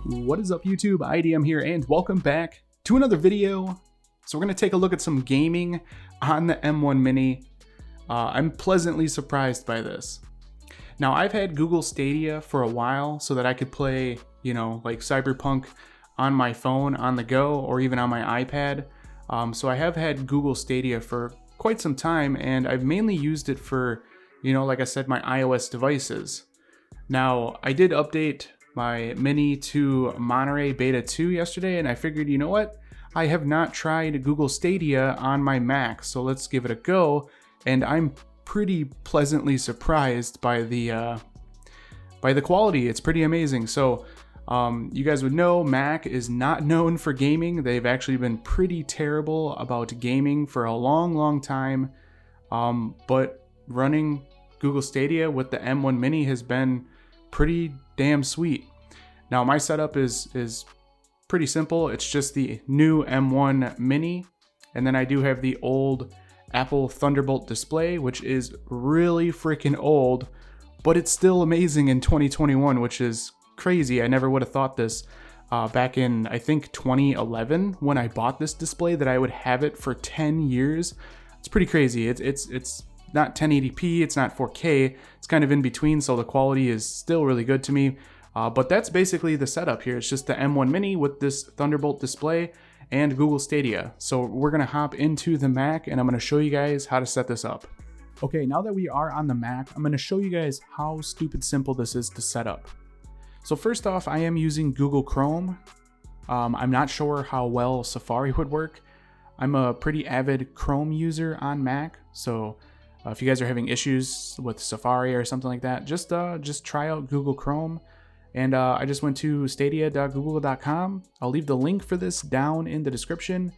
What is up, YouTube? IDM here, and welcome back to another video. So we're going to take a look at some gaming on the M1 Mini. I'm pleasantly surprised by this. Now, I've had Google Stadia for a while so that I could play, like Cyberpunk on my phone on the go or even on my iPad. So I have had Google Stadia for quite some time, and I've mainly used it for, like I said, my iOS devices. Now, I did update my Mini to Monterey Beta 2 yesterday, and I figured, you know what? I have not tried Google Stadia on my Mac, so let's give it a go. And I'm pretty pleasantly surprised by the quality. It's pretty amazing. So you guys would know Mac is not known for gaming. They've actually been pretty terrible about gaming for a long time. But running Google Stadia with the M1 Mini has been pretty damn sweet. Now my setup is pretty simple. It's just the new M1 Mini, and then I do have the old Apple Thunderbolt display, which is really freaking old, but it's still amazing in 2021, which is crazy. I never would have thought this back in, I think, 2011 when I bought this display, that I would have it for 10 years. It's pretty crazy. It's not 1080p, it's not 4K, it's kind of in between, so the quality is still really good to me. But that's basically the setup here. It's just the M1 Mini with this Thunderbolt display and Google Stadia. So we're gonna hop into the Mac, and I'm gonna show you guys how to set this up. Okay, now that we are on the Mac, I'm gonna show you guys how stupid simple this is to set up. So first off, I am using Google Chrome. I'm not sure how well Safari would work. I'm a pretty avid Chrome user on Mac, so if you guys are having issues with Safari or something like that, just try out Google Chrome. And I just went to stadia.google.com. I'll leave the link for this down in the description.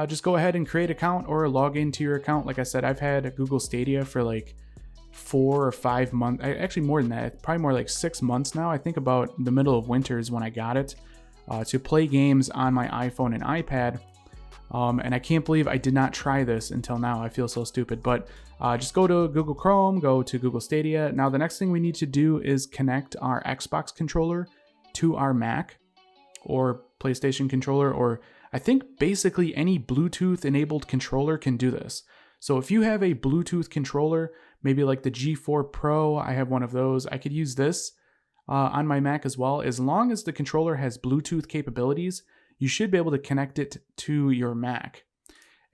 Just go ahead and create an account or log into your account. Like I said, I've had Google Stadia for like 4 or 5 months. Actually more than that, probably more like 6 months now. I think about the middle of winter is when I got it to play games on my iPhone and iPad. And I can't believe I did not try this until now. I feel so stupid, but just go to Google Chrome, go to Google Stadia. Now the next thing we need to do is connect our Xbox controller to our Mac or PlayStation controller, or I think basically any Bluetooth enabled controller can do this. So if you have a Bluetooth controller, maybe like the G4 Pro, I have one of those, I could use this on my Mac as well. As long as the controller has Bluetooth capabilities, you should be able to connect it to your Mac.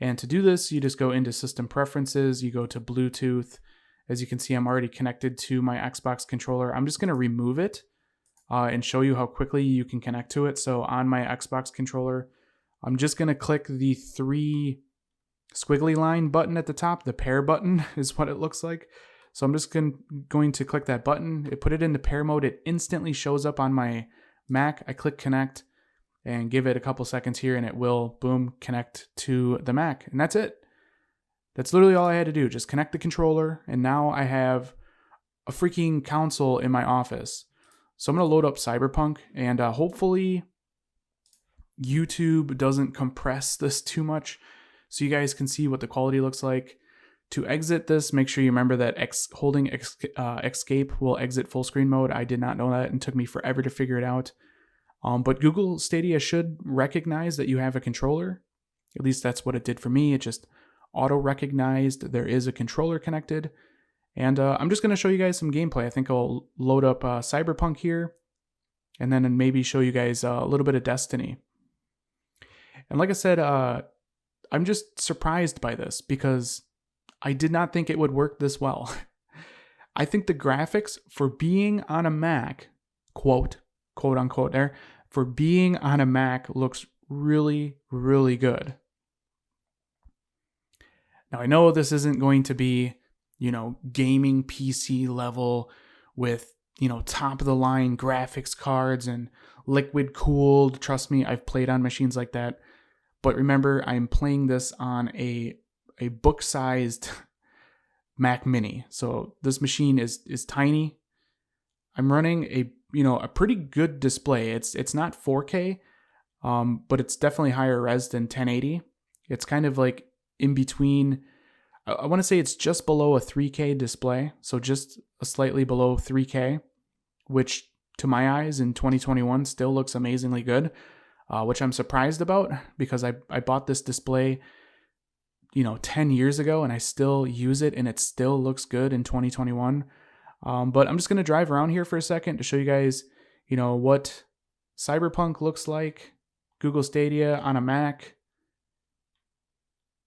And to do this, you just go into System Preferences, you go to Bluetooth. As you can see, I'm already connected to my Xbox controller. I'm just going to remove it and show you how quickly you can connect to it. So on my Xbox controller, I'm just going to click the 3 squiggly line button at the top. The pair button is what it looks like. So I'm just going to click that button. It put it into pair mode. It instantly shows up on my Mac. I click connect and give it a couple seconds here, and it will, boom, connect to the Mac. And that's it. That's literally all I had to do. Just connect the controller, and now I have a freaking console in my office. So I'm going to load up Cyberpunk, and hopefully YouTube doesn't compress this too much so you guys can see what the quality looks like. To exit this, make sure you remember that holding escape will exit full screen mode. I did not know that, and took me forever to figure it out. But Google Stadia should recognize that you have a controller. At least that's what it did for me. It just auto-recognized there is a controller connected. And I'm just going to show you guys some gameplay. I think I'll load up Cyberpunk here, and then maybe show you guys a little bit of Destiny. And like I said, I'm just surprised by this because I did not think it would work this well. I think the graphics for being on a Mac, quote unquote there, for being on a Mac looks really good. Now I know this isn't going to be, gaming PC level with, top of the line graphics cards and liquid cooled. Trust me, I've played on machines like that. But remember, I'm playing this on a book-sized Mac Mini. So this machine is tiny. I'm running a pretty good display. It's not 4K, but it's definitely higher res than 1080. It's kind of like in between. I want to say it's just below a 3K display, so just slightly below 3K, which to my eyes in 2021 still looks amazingly good, which I'm surprised about because I bought this display 10 years ago and I still use it and it still looks good in 2021. But I'm just going to drive around here for a second to show you guys, what Cyberpunk looks like, Google Stadia on a Mac.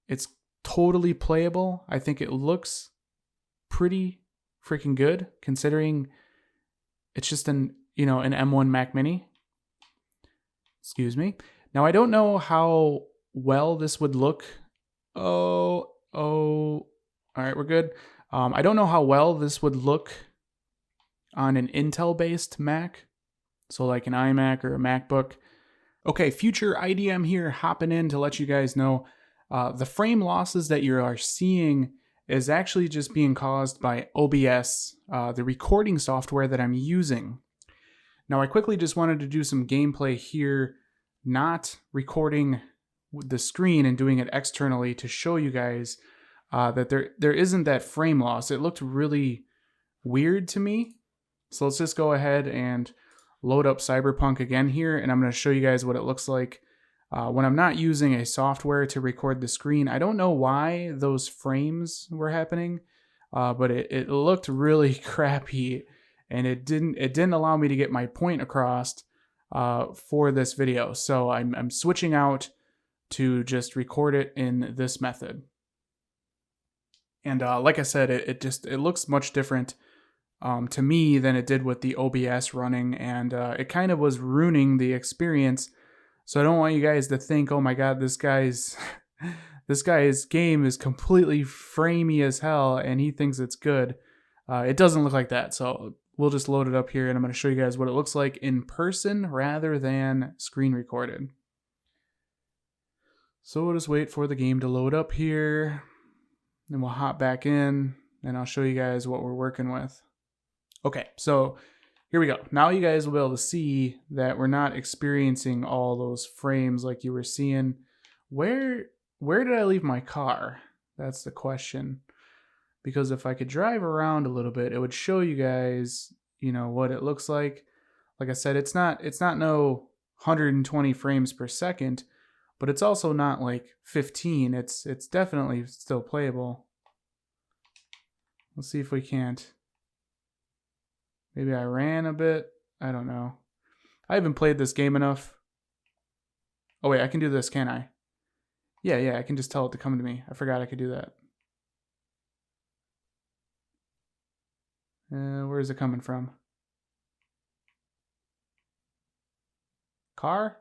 It's totally playable. I think it looks pretty freaking good considering it's just an M1 Mac Mini. Excuse me. Now, I don't know how well this would look. All right, we're good. I don't know how well this would look on an Intel-based Mac, so like an iMac or a MacBook. Okay, future IDM here, hopping in to let you guys know the frame losses that you are seeing is actually just being caused by OBS, the recording software that I'm using. Now, I quickly just wanted to do some gameplay here, not recording the screen and doing it externally to show you guys that there isn't that frame loss. It looked really weird to me. So let's just go ahead and load up Cyberpunk again here, and I'm going to show you guys what it looks like when I'm not using a software to record the screen. I don't know why those frames were happening, but it looked really crappy, and it didn't allow me to get my point across for this video. So I'm switching out to just record it in this method. And like I said, it looks much different to me than it did with the OBS running, and it kind of was ruining the experience. So I don't want you guys to think, oh my god, this guy's game is completely framey as hell and he thinks it's good. It doesn't look like that. So we'll just load it up here and I'm going to show you guys what it looks like in person rather than screen recorded. So we'll just wait for the game to load up here, then we'll hop back in and I'll show you guys what we're working with. Okay, so here we go. Now you guys will be able to see that we're not experiencing all those frames like you were seeing. Where did I leave my car? That's the question. Because if I could drive around a little bit, it would show you guys, what it looks like. Like I said, it's not no 120 frames per second, but it's also not like 15. It's definitely still playable. Let's see if we can't. Maybe I ran a bit. I don't know. I haven't played this game enough. Oh wait, I can do this, can I? Yeah, I can just tell it to come to me. I forgot I could do that. Where is it coming from? Car?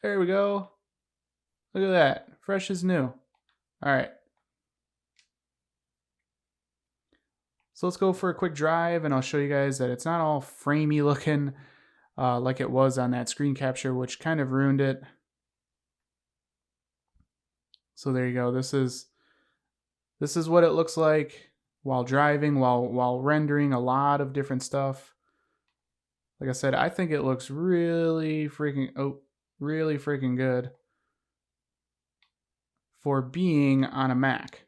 There we go. Look at that. Fresh as new. All right. So let's go for a quick drive and I'll show you guys that it's not all framey looking like it was on that screen capture, which kind of ruined it. So there you go. This is what it looks like while driving, while rendering a lot of different stuff. Like I said, I think it looks really freaking good for being on a Mac.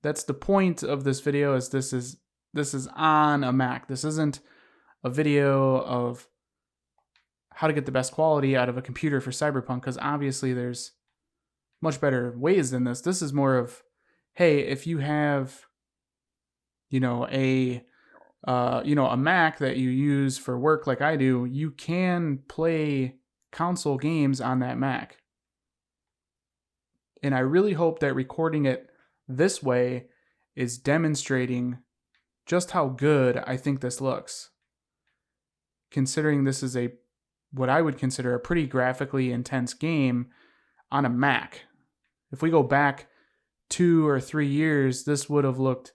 That's the point of this video, is this is on a Mac. This isn't a video of how to get the best quality out of a computer for Cyberpunk, because obviously there's much better ways than this. This is more of, hey, if you have a Mac that you use for work like I do, you can play console games on that Mac. And I really hope that recording it this way is demonstrating just how good I think this looks, considering this is what I would consider a pretty graphically intense game on a Mac. If we go back 2 or 3 years, this would have looked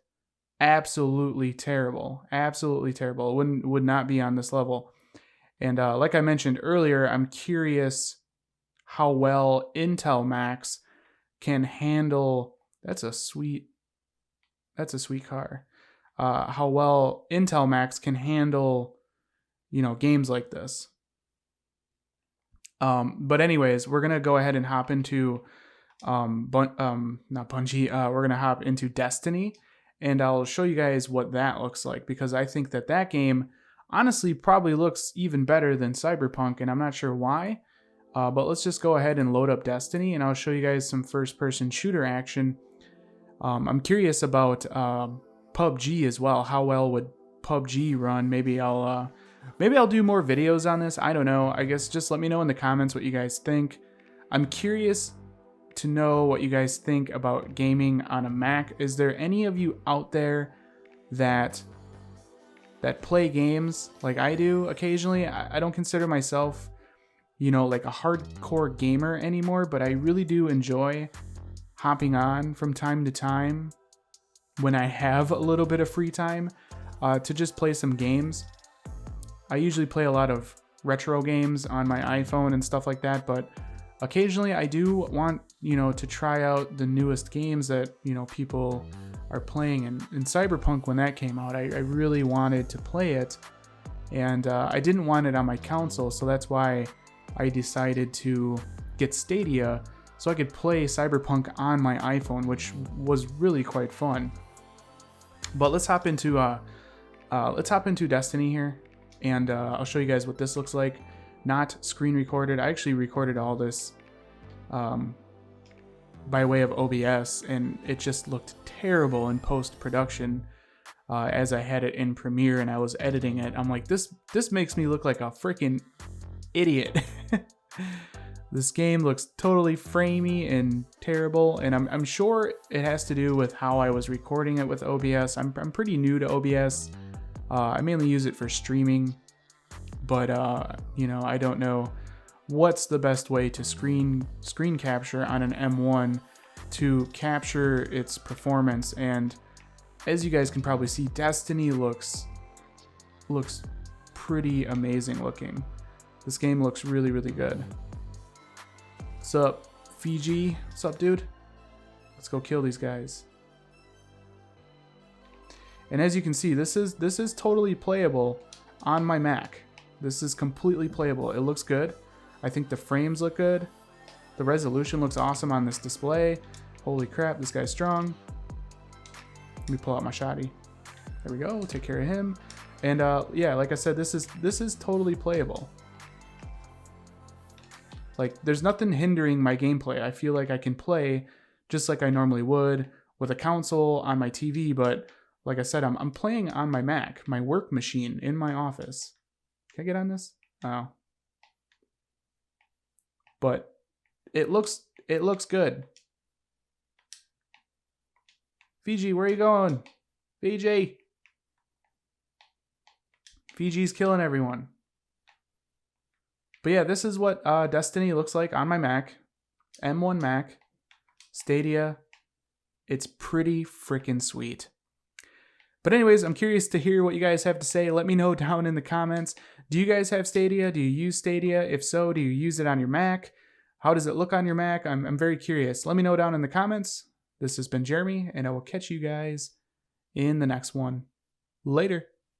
absolutely terrible. Absolutely terrible. It would not be on this level. And like I mentioned earlier, I'm curious how well Intel Macs can handle. That's a sweet car. How well Intel Macs can handle, games like this. But anyways, we're gonna go ahead and hop into, not Bungie. We're gonna hop into Destiny, and I'll show you guys what that looks like, because I think that that game honestly probably looks even better than Cyberpunk, and I'm not sure why. But let's just go ahead and load up Destiny, and I'll show you guys some first-person shooter action. I'm curious about PUBG as well. How well would PUBG run? Maybe I'll do more videos on this. I don't know. I guess just let me know in the comments what you guys think. I'm curious to know what you guys think about gaming on a Mac. Is there any of you out there that play games like I do occasionally? I don't consider myself, you know, like a hardcore gamer anymore, but I really do enjoy hopping on from time to time when I have a little bit of free time to just play some games. I usually play a lot of retro games on my iPhone and stuff like that, but occasionally I do want, you know, to try out the newest games that, you know, people are playing. And in Cyberpunk, when that came out, I really wanted to play it, and I didn't want it on my console, so that's why I decided to get Stadia so I could play Cyberpunk on my iPhone, which was really quite fun. But let's hop into Destiny here, and I'll show you guys what this looks like. Not screen recorded. I actually recorded all this by way of OBS, and it just looked terrible in post-production as I had it in Premiere and I was editing it. I'm like, this makes me look like a freaking idiot. This game looks totally framey and terrible, and I'm sure it has to do with how I was recording it with OBS. I'm pretty new to OBS. I mainly use it for streaming, but you know, I don't know what's the best way to screen capture on an M1 to capture its performance. And as you guys can probably see, Destiny looks pretty amazing looking. This game looks really, really good. What's up, Fiji? What's up, dude? Let's go kill these guys. And as you can see, this is totally playable on my Mac. This is completely playable. It looks good. I think the frames look good. The resolution looks awesome on this display. Holy crap, this guy's strong. Let me pull out my shotty. There we go. We'll take care of him. And yeah, like I said, this is totally playable. Like, there's nothing hindering my gameplay. I feel like I can play just like I normally would with a console on my TV, but like I said, I'm playing on my Mac, my work machine in my office. Can I get on this? Oh. But it looks good. Fiji, where are you going? Fiji. Fiji's killing everyone. But yeah, this is what Destiny looks like on my Mac. M1 Mac. Stadia. It's pretty freaking sweet. But anyways, I'm curious to hear what you guys have to say. Let me know down in the comments. Do you guys have Stadia? Do you use Stadia? If so, do you use it on your Mac? How does it look on your Mac? I'm very curious. Let me know down in the comments. This has been Jeremy, and I will catch you guys in the next one. Later.